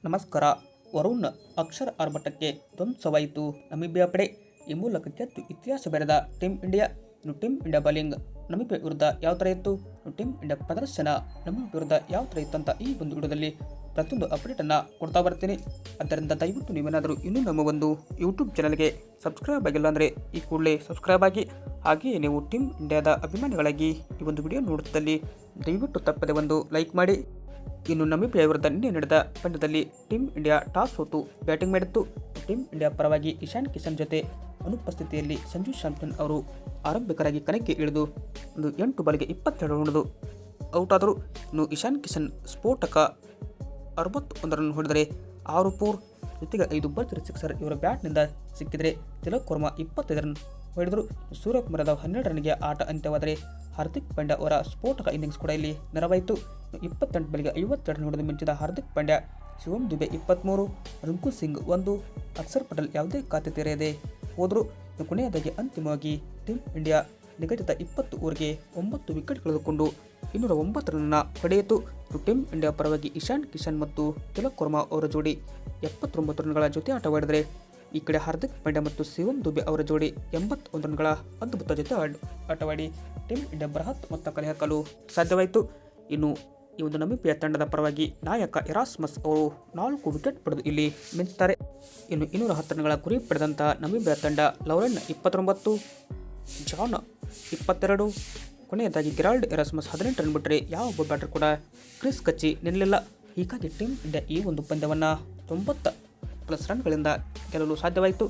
ನಮಸ್ಕಾರ. ವರುಣ್ ಅಕ್ಷರ್ ಆರ್ಭಟಕ್ಕೆ ಧ್ವಂಸವಾಯಿತು ನಮಿಬಿಯಾ ಪಡೆ. ಈ ಮೂಲಕ ಗೆದ್ದು ಇತಿಹಾಸ ಬರೆದ team India. Team India bowling ನಮಿಬಿಯಾ ವಿರುದ್ಧ ಯಾವ ಥರ ಇತ್ತು, ಟೀಮ್ ಇಂಡಿಯಾ ಪ್ರದರ್ಶನ ನಮಿಬಿಯಾ ವಿರುದ್ಧ ಯಾವ ಥರ ಇತ್ತು ಅಂತ ಈ ಒಂದು ವಿಡಿಯೋದಲ್ಲಿ ಪ್ರತಿಯೊಂದು ಅಪ್ಡೇಟನ್ನು ಕೊಡ್ತಾ ಬರ್ತೀನಿ. ಆದ್ದರಿಂದ ದಯವಿಟ್ಟು ನೀವೇನಾದರೂ ಇನ್ನೂ ನಮ್ಮ ಒಂದು ಯೂಟ್ಯೂಬ್ ಚಾನಲ್ಗೆ ಸಬ್ಸ್ಕ್ರೈಬ್ ಆಗಿಲ್ಲ ಅಂದರೆ ಈ ಕೂಡಲೇ ಸಬ್ಸ್ಕ್ರೈಬ್ ಆಗಿ. ಹಾಗೆಯೇ ನೀವು ಟೀಮ್ ಇಂಡಿಯಾದ ಅಭಿಮಾನಿಗಳಾಗಿ ಈ ಒಂದು ವಿಡಿಯೋ ನೋಡುತ್ತಲ್ಲಿ ದಯವಿಟ್ಟು ತಪ್ಪದೆ ಒಂದು ಲೈಕ್ ಮಾಡಿ. ಇನ್ನು ನಮಿಬಿಯಾ ವಿರುದ್ಧ ನಿನ್ನೆ ನಡೆದ ಪಂದ್ಯದಲ್ಲಿ ಟೀಮ್ ಇಂಡಿಯಾ ಟಾಸ್ ಸೋತು ಬ್ಯಾಟಿಂಗ್ ಮಾಡಿತ್ತು. ಟೀಮ್ ಇಂಡಿಯಾ ಪರವಾಗಿ ಇಶಾನ್ ಕಿಶನ್ ಜೊತೆ ಅನುಪಸ್ಥಿತಿಯಲ್ಲಿ ಸಂಜು ಸ್ಯಾಮ್ಸನ್ ಅವರು ಆರಂಭಿಕರಾಗಿ ಕಣಕ್ಕೆ ಇಳಿದು 8 ಬಾಲ್ಗೆ 22 ಹೊಡೆದು ಔಟ್ ಆದರು. ಇನ್ನು ಇಶಾನ್ ಕಿಶನ್ ಸ್ಫೋಟಕ 61 ರನ್ ಹೊಡೆದರೆ 6 4 ಜೊತೆಗೆ 5 ಭರ್ಜರಿ ಸಿಕ್ಸರ್ ಇವರ ಬ್ಯಾಟ್ನಿಂದ ಸಿಕ್ಕಿದರೆ ತಿಲಕ್ ವರ್ಮಾ 25 ರನ್ ಹೊಡೆದರು. ಸೂರ್ಯಕುಮಾರ್ ಯಾದವ್ 12 ರನ್ಗೆ ಆಟ ಅಂತ್ಯವಾದರೆ ಹಾರ್ದಿಕ್ ಪಾಂಡ್ಯ ಅವರ ಸ್ಫೋಟಕ ಇನ್ನಿಂಗ್ಸ್ ಕೂಡ ಇಲ್ಲಿ ನೆರವಾಯಿತು. 28 ಬಾಲ್ಗೆ 52 ರನ್ ಹೊಡೆದು ಮಿಂಚಿದ ಹಾರ್ದಿಕ್ ಪಾಂಡ್ಯ, ಶಿವಮ್ ದುಬೆ 23, ರಿಂಕು ಸಿಂಗ್ 1, ಅಕ್ಷರ್ ಪಟೇಲ್ ಯಾವುದೇ ಖಾತೆ ತೆರೆಯದೆ ಹೋದರು. ಕೊನೆಯದಾಗಿ ಅಂತಿಮವಾಗಿ ಟೀಮ್ ಇಂಡಿಯಾ ನಿಗದಿತ 20 ಓವರ್ಗೆ 9 ವಿಕೆಟ್ ಕಳೆದುಕೊಂಡು 209 ರನ್ನ ಪಡೆಯಿತು. ಟೀಮ್ ಇಂಡಿಯಾ ಪರವಾಗಿ ಇಶಾನ್ ಕಿಶನ್ ಮತ್ತು ತಿಲಕ್ ವರ್ಮಾ ಅವರ ಜೋಡಿ 79 ರನ್ಗಳ ಜೊತೆ ಆಟವಾಡಿದರೆ ಈ ಕಡೆ ಹಾರ್ದಿಕ್ ಪಾಂಡ್ಯ ಮತ್ತು ಶಿವಮ್ ದುಬೆ ಅವರ ಜೋಡಿ 81 ರನ್ಗಳ ಅದ್ಭುತ ಜೊತೆ ಆಟವಾಡಿ ಟೀಮ್ ಇಂಡಿಯಾ ಬೃಹತ್ ಮೊತ್ತ ಕಲೆ ಹಾಕಲು ಸಾಧ್ಯವಾಯಿತು. ಇನ್ನು ಈ ಒಂದು ನಮಿಬಿಯಾ ತಂಡದ ಪರವಾಗಿ ನಾಯಕ ಎರಾಸ್ಮಸ್ ಅವರು 4 ವಿಕೆಟ್ ಪಡೆದು ಇಲ್ಲಿ ಮಿಂಚುತ್ತಾರೆ. ಇನ್ನು 210 ರನ್ಗಳ ಗುರಿ ಪಡೆದಂಥ ನಮಿಬಿಯಾ ತಂಡ ಲೌರೆನ್ 29, ಜಾನ್ 22, ಕೊನೆಯದಾಗಿ ಗೆರಾಲ್ಡ್ ಎರಾಸ್ಮಸ್ 18 ರನ್ ಬಿಟ್ಟರೆ ಯಾವ ಬ್ಯಾಟರ್ ಕೂಡ ಕ್ರೀಸ್ ಕಚ್ಚಿ ನಿಲ್ಲಲಿಲ್ಲ. ಹೀಗಾಗಿ ಟೀಮ್ ಇಂಡಿಯಾ ಈ ಒಂದು ಪಂದ್ಯವನ್ನು 90+ ರನ್ಗಳಿಂದ ಗೆಲ್ಲಲು ಸಾಧ್ಯವಾಯಿತು.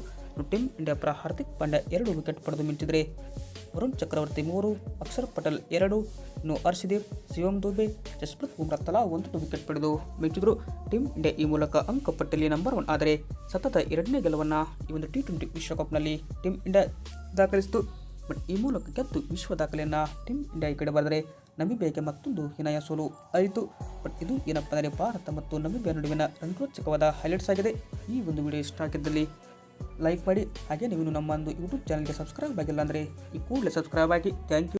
ಟೀಮ್ ಇಂಡಿಯಾ ಪರ ಹಾರ್ದಿಕ್ ಪಾಂಡ್ಯ 2 ವಿಕೆಟ್ ಪಡೆದು ಮಿಂಚಿದರೆ ವರುಣ್ ಚಕ್ರವರ್ತಿ 3, ಅಕ್ಷರ್ ಪಟೇಲ್ 2, ಇನ್ನು ಹರ್ಷದೀಪ್, ಶಿವಮ್ ದುಬೆ, ಜಸ್ಪ್ರೀತ್ ಬುಮ್ರಾ ತಲಾ 1 ವಿಕೆಟ್ ಪಡೆದು ಮಿಂಚಿದರು. ಟೀಮ್ ಇಂಡಿಯಾ ಈ ಮೂಲಕ ಅಂಕಪಟ್ಟಿಯಲ್ಲಿ ನಂಬರ್ 1 ಆದರೆ ಸತತ 2ನೇ ಗೆಲುವನ್ನು ಈ ಒಂದು T20 ವಿಶ್ವಕಪ್ನಲ್ಲಿ ಟೀಮ್ ಇಂಡಿಯಾ ದಾಖಲಿಸಿತು. ಬಟ್ ಈ ಮೂಲಕ ಗೆದ್ದು ವಿಶ್ವ ದಾಖಲೆಯನ್ನು ಟೀಮ್ ಇಂಡಿಯಾ ಈ ಕಡೆ ಬರೆದರೆ ನಮಿಬಿಯಾಗೆ ಮತ್ತೊಂದು ಹೀನಾಯ ಸೋಲು ಆಯಿತು. ಬಟ್ ಇದು ಏನಪ್ಪ ಅಂದರೆ ಭಾರತ ಮತ್ತು ನಮಿಬಿಯಾ ನಡುವಿನ ರಂಗೋತ್ಸಕವಾದ ಹೈಲೈಟ್ಸ್ ಆಗಿದೆ. ಈ ಒಂದು ವಿಡಿಯೋ ಇಷ್ಟ ಆಗಿದ್ದಲ್ಲಿ ಲೈಕ್ ಮಾಡಿ. ಹಾಗೆ ನೀವು ನಮ್ಮ ಒಂದು ಯೂಟ್ಯೂಬ್ ಚಾನಲ್ಗೆ ಸಬ್ಸ್ಕ್ರೈಬ್ ಆಗಿಲ್ಲ ಅಂದರೆ ಈ ಕೂಡಲೇ ಸಬ್ಸ್ಕ್ರೈಬ್ ಆಗಿ. Thank you.